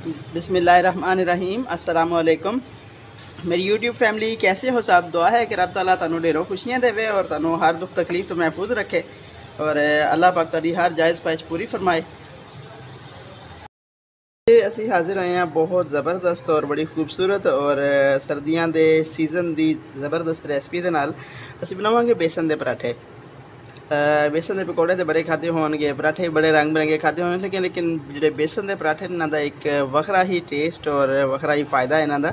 बिस्मिल्लाहिर्रहमानिर्रहीम। अस्सलाम वालेकुम। मेरी यूट्यूब फैमिली कैसे हो साहब। दुआ है कि रब ताला तुहानू ढेरों खुशियाँ देवे और तुहानू हर दुख तकलीफ तो महफूज रखे और अल्लाह पाक तुहाडी हर जायज़ ख्वाहिश पूरी फरमाए। असी हाजिर होए हैं बहुत ज़बरदस्त और बड़ी खूबसूरत और सर्दियों के सीज़न की ज़बरदस्त रेसिपी के नाल असी बनावांगे बेसन के पराठे। बेसन के पकौड़े तो बड़े खाते होंगे, पराठे बड़े रंग बिरंगे खाते होंगे, लेकिन जो बेसन के पराठे इन्हों का एक वखरा ही टेस्ट और वखरा ही फ़ायदा इन्हों का,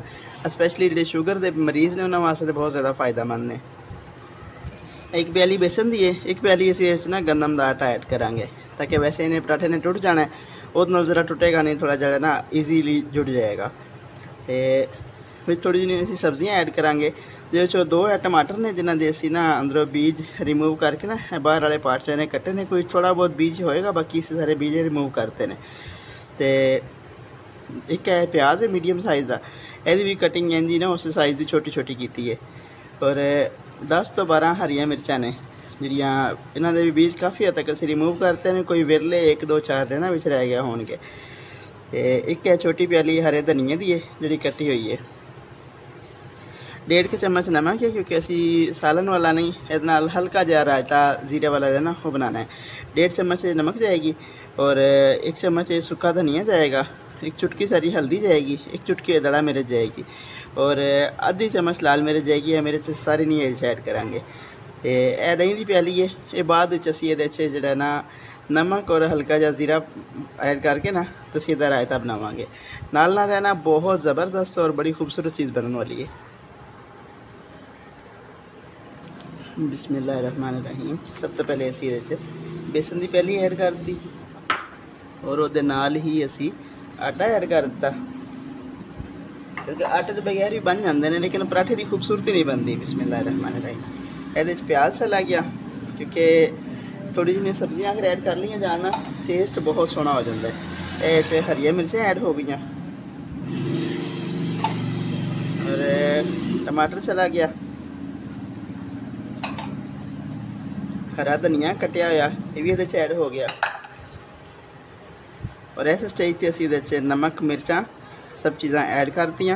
स्पैशली जो शुगर के मरीज़ ने उन्होंने वास्ते बहुत ज़्यादा फ़ायदेमंद ने। एक प्याली बेसन दी है, एक प्याली असी इस ना गंदम का आटा ऐड करांगे ताकि वैसे इन्हें पराठे ने टुट जाना है, वो ज़रा टुटेगा नहीं, थोड़ा जरा ना ईजीली जुड़ जाएगा। तो थोड़ी जी असी सब्जियाँ ऐड करांगे जो 2 टमाटर ने जिन्होंने असी ना अंदरों बीज रिमूव करके ना बाहर वाले पार्ट्स ने कट्टे ने, कोई थोड़ा बहुत बीज होएगा, बाकी सारे बीज रिमूव करते हैं। तो एक है प्याज है मीडियम साइज़ का, यदि भी कटिंग इंजी ना उस साइज़ की छोटी छोटी की है। और 10 तो 12 हरिया मिर्चा ने जिहड़ियां इन्हां दे भी बीज काफ़ी हद तक असीं रिमूव करते हैं, कोई विरले 1 2 4 दिन विच रह गया होणगे। ते एक है छोटी प्याली हरे धनिए दी है जिहड़ी कट्टी हुई है। 1.5 चम्मच नमक है क्योंकि असी सालन वाला नहीं, इहदे नाल हल्का जिहा रायता जीरे वाला जो ना वो बनाना है। 1.5 चम्मच नमक जाएगी और 1 चम्मच सूखा धनिया जाएगा, 1 चुटकी सारी हल्दी जाएगी, 1 चुटकी दड़ा मिर्च जाएगी और आधी चम्मच लाल मिर्च जाएगी। या मिर्च सारी नहीं ऐड करांगे। तो यह दही की प्याली है, ये बाद असी ये जो ना नमक और हल्का जहा जीरा ऐड करके ना तो असी इसका रायता बनावांगे। नाल ना रहना बहुत ज़बरदस्त और बड़ी खूबसूरत चीज़ बनने वाली है। बिस्मिल्लाहिर्रहमानिर्रहीम। सब तो पहले असी ये बेसन की प्याली ऐड कर दी और वो नाल ही असी आटा ऐड कर दिता, क्योंकि आटे तो बगैर भी बन जाते हैं लेकिन पराठे की खूबसूरती नहीं बनती। बिस्मिल्लाहिर्रहमानिर्रहीम। ये प्याज चला गया क्योंकि थोड़ी जी सब्जियां अगर ऐड कर ली जाना टेस्ट बहुत सोहना हो जाता है। ये हरिया मिर्चें ऐड हो गई और टमाटर चला गया, हरा धनिया कटिया हुआ ये भी ये ऐड हो गया और इस स्टेज पर असी ये नमक मिर्चा सब चीज़ा ऐड कर दी।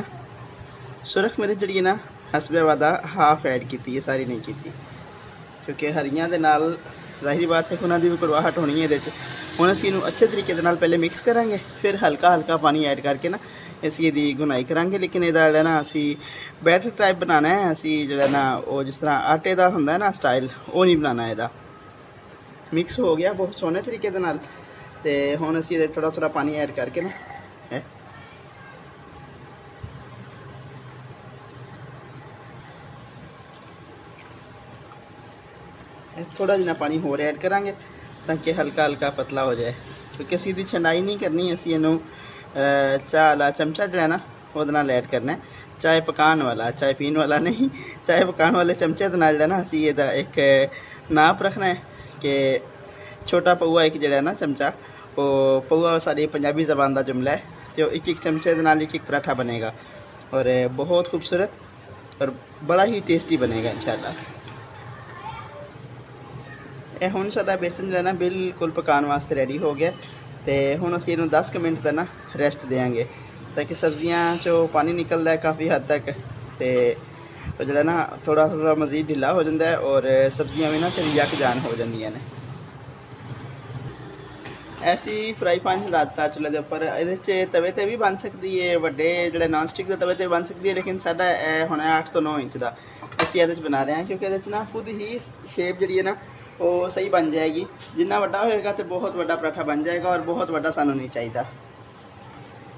सुरख मिर्च जी ना हसबे वादा हाफ ऐड की, सारी नहीं की, क्योंकि हरियां दे नाल जाहिर बात है कि उन्होंने भी कड़वाहट होनी है। हम असी इनू अच्छे तरीके पहले मिक्स करांगे, फिर हल्का हल्का पानी ऐड करके ना असी इसकी गुनाई करांगे। लेकिन यदा ना असी बैटर टाइप बनाना है, असी जो ना वो जिस तरह आटे का होंगे ना स्टाइल वो नहीं बनाना। यदा मिक्स हो गया बहुत सोहने तरीके तो हम असी थोड़ा थोड़ा पानी ऐड करके ना थोड़ा जिना पानी होर ऐड करांगे ताकि हल्का हल्का पतला हो जाए, क्योंकि असी इसकी छंडाई नहीं करनी। असी इनू चाह वाला चमचा जो है ना वो ऐड करना है, चाय पकान वाला, चाय पीने वाला नहीं, चाय पकान वाले चमचे के नाल ना असी ये एक नाप रखना है कि छोटा पौआ एक जो ना चमचा, वो पौआ सारी पंजाबी ज़बान का जुमला है, तो एक एक चमचे के नाल एक एक पराठा बनेगा और बहुत खूबसूरत और बड़ा ही टेस्टी बनेगा इंशाल्लाह। हुण साडा बेसन जो है ना बिल्कुल पकाने वास्ते रेडी हो गया। तो हुण असीं इहनूं 10 मिनट का ना रेस्ट देंगे ताकि सब्जियां चो पानी निकलता है काफ़ी हद तक, तो जो ना थोड़ा थोड़ा मज़ीद ढिला हो जाता है और सब्जियां भी ना फिर यक जान हो जांदियां ने। ऐसी फ्राई पैन चलाता चूल्हे के उपर, ये तवे पर भी बन सकती है, वड्डे जो नॉन स्टिक के तवे पर बन सकती है, लेकिन साडा होना 8 तो 9 इंच का असीं इहदे बना रहे हैं, क्योंकि इहदे ना खुद ही शेप जी है ना वो सही बन जाएगी। जिन्ना वड्डा होएगा तो बहुत वड्डा पराठा बन जाएगा और बहुत वड्डा सानू नहीं चाहिए,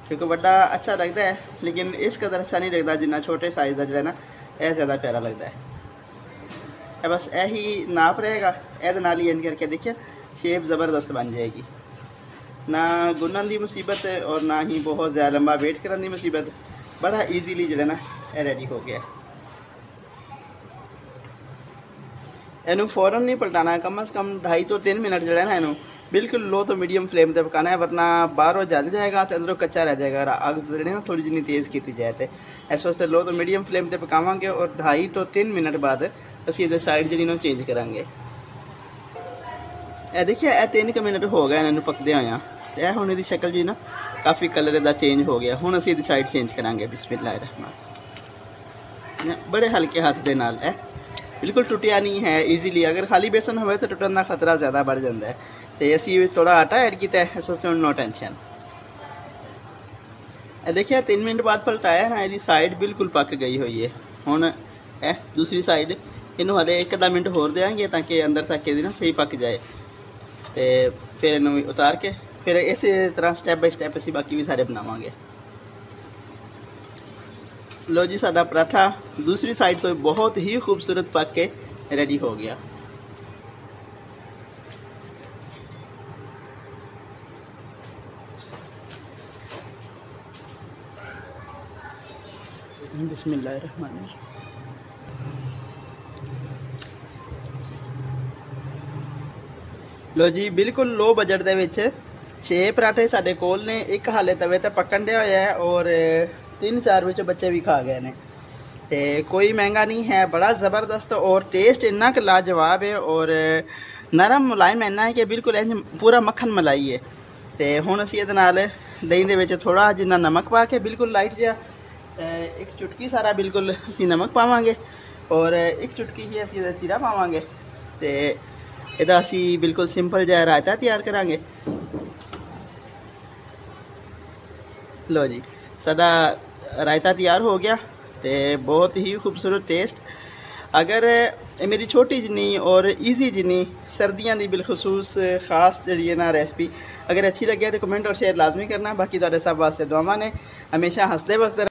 क्योंकि वड्डा अच्छा लगता है लेकिन इस कदर अच्छा नहीं लगता जिन्ना छोटे साइज़ का जो है ना यह ज़्यादा प्यारा लगता है। बस यही नाप रहेगा, ये नाल ही एंड करके देखिए शेप ज़बरदस्त बन जाएगी। ना गुनन की मुसीबत और ना ही बहुत ज़्यादा लंबा वेट करने की मुसीबत, बड़ा ईजीली जो है ना यह रेडी हो गया। इनू फौरन नहीं पलटाना, कम से कम 2.5 तो 3 मिनट जो है ना इनू बिल्कुल लो तो मीडियम फ्लेम पर पकाना है, वरना बाहरों जल जाएगा तो अंदरों कच्चा रह जाएगा। अग जो ना थोड़ी जी तेज़ की जाए तो इस वास्ते लो तो मीडियम फ्लेम पर पकावांगे और 2.5 तो 3 मिनट बाद असी ये साइड जी चेंज करांगे। देखिए 3 मिनट हो गए इन्होंने पकदे हुए, यह हुण इसकी शक्ल जी ना काफ़ी कलर इहदा चेंज हो गया। हुण असीं इहदी साइड चेंज करांगे। बिस्मिल्लाहिर्रहमान। बड़े हल्के हाथ दे नाल है, बिल्कुल टुटिया नहीं है ईजीली। अगर खाली बेसन होवे तो टुटन का खतरा ज़्यादा बढ़ जाता है। तो असीं थोड़ा आटा ऐड किया है, इस वास्ते नो टेंशन। देखिए 3 मिनट बाद पलटाया ना, इसकी साइड बिल्कुल पक गई हुई है। हुण दूसरी साइड इनू हले 1-2 मिनट होर देंगे ताकि अंदर तक ये ना सही पक जाए। तो फिर इनू उतार के फिर इस तरह स्टैप बाय स्टैप असीं बाकी भी सारे बनावांगे। लो जी, साडा पराठा दूसरी साइड तो बहुत ही खूबसूरत पक के रेडी हो गया। बिस्मिल्लाहिर्रहमानिर्रहीम। लो जी, बिल्कुल लो बजट दे विच 6 पराठे साडे कोल ने। एक हाले तवे ते पकन दिया होया है और 3-4 विच बच्चे भी खा गए ने। ते कोई महंगा नहीं है, बड़ा ज़बरदस्त और टेस्ट इन्ना कि लाजवाब है और नरम मुलायम इन्ना है कि बिल्कुल इंज पूरा मक्खन मलाई है। तो हुण असीं इहदे नाल दही दे विच थोड़ा जिन्ना नमक पा के बिल्कुल लाइट जिहा एक चुटकी सारा बिल्कुल असीं नमक पावांगे और एक चुटकी ही असीं इहदा जीरा पावांगे। तो इहदा असीं बिल्कुल सिंपल जिहा रायता तैयार करांगे। लो जी, साडा रायता तैयार हो गया। तो बहुत ही खूबसूरत टेस्ट। अगर मेरी छोटी जिनी और ईजी जिनी सर्दियों की बिलखसूस खास जी ना रेसिपी अगर अच्छी लगे तो कमेंट और शेयर लाजमी करना। बाकी तुहाडे सब वास्ते दुआवां ने। हमेशा हंसदे बसदे